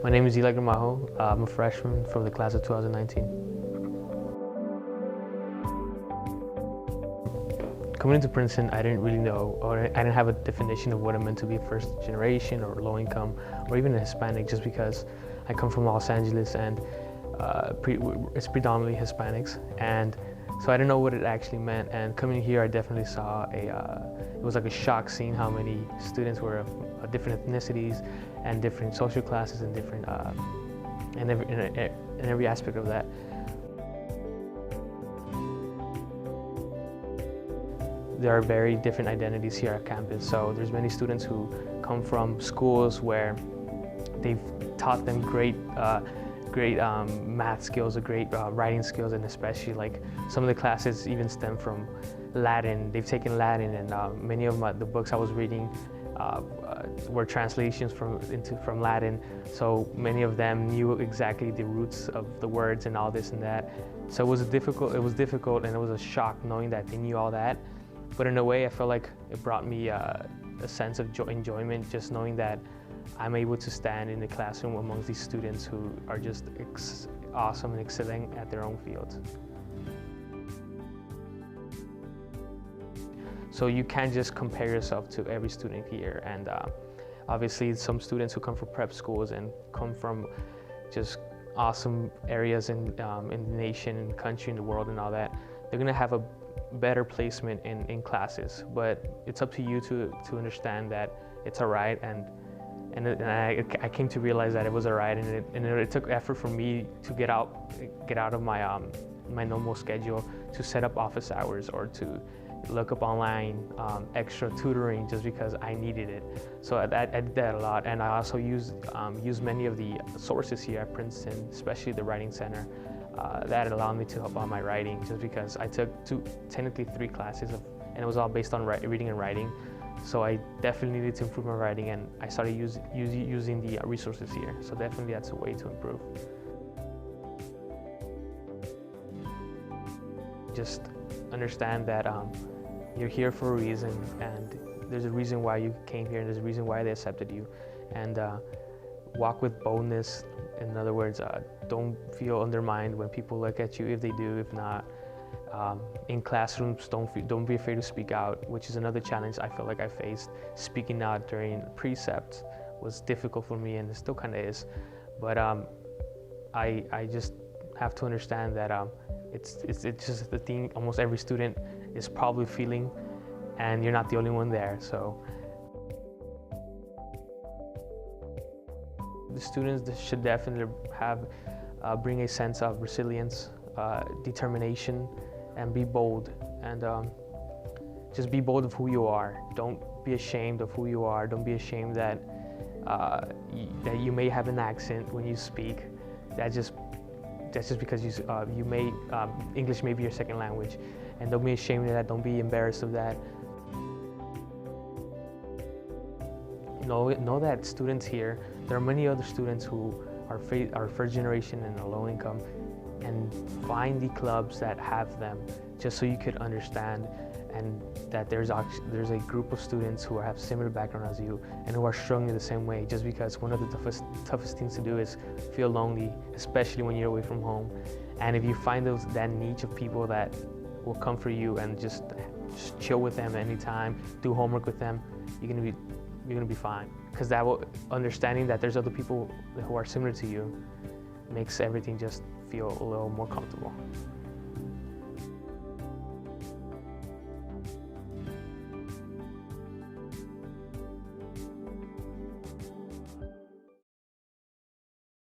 My name is Gramajo. I'm a freshman from the class of 2019. Coming into Princeton, I didn't really know, or I didn't have a definition of what it meant to be first generation or low income, or even a Hispanic, just because I come from Los Angeles and it's predominantly Hispanics. And so I didn't know what it actually meant. And coming here, I definitely saw it was like a shock seeing how many students were of different ethnicities and different social classes and different, in every aspect of that. There are very different identities here at campus. So there's many students who come from schools where they've taught them great math skills, great writing skills, and especially like some of the classes even stem from Latin. They've taken Latin, and many of the books I was reading were translations from Latin. So many of them knew exactly the roots of the words and all this and that. So it was difficult, and it was a shock knowing that they knew all that. But in a way, I felt like it brought me a sense of enjoyment, just knowing that I'm able to stand in the classroom amongst these students who are just awesome and excelling at their own fields. So you can't just compare yourself to every student here. And obviously some students who come from prep schools and come from just awesome areas in the nation, in the country, in the world and all that, they're gonna have a better placement in classes. But it's up to you to understand that it's all right. And I came to realize that it was all right, and it took effort for me to get out of my my normal schedule, to set up office hours or to look up online extra tutoring just because I needed it. So I did that a lot, and I also used many of the sources here at Princeton, especially the Writing Center, that allowed me to help on my writing, just because I took technically 3 classes and it was all based on reading and writing. So I definitely needed to improve my writing, and I started using the resources here. So definitely that's a way to improve. Just understand that you're here for a reason, and there's a reason why you came here, and there's a reason why they accepted you. And walk with boldness. In other words, don't feel undermined when people look at you, if they do, if not. In classrooms, don't be afraid to speak out, which is another challenge I feel like I faced. Speaking out during precept was difficult for me, and it still kind of is. But I just have to understand that it's just the thing almost every student is probably feeling, and you're not the only one there. So the students should definitely bring a sense of resilience, determination, and be bold. And just be bold of who you are. Don't be ashamed of who you are. Don't be ashamed that you may have an accent when you speak. That's just because you may English may be your second language, and don't be ashamed of that. Don't be embarrassed of that. Know that students here, there are many other students who are first generation and are low income, and find the clubs that have them, just so you could understand, and that there's a group of students who have similar background as you and who are struggling the same way. Just because one of the toughest things to do is feel lonely, especially when you're away from home. And if you find that niche of people that will come for you and just chill with them anytime, do homework with them, you're gonna be fine. Because understanding that there's other people who are similar to you makes everything just feel a little more comfortable.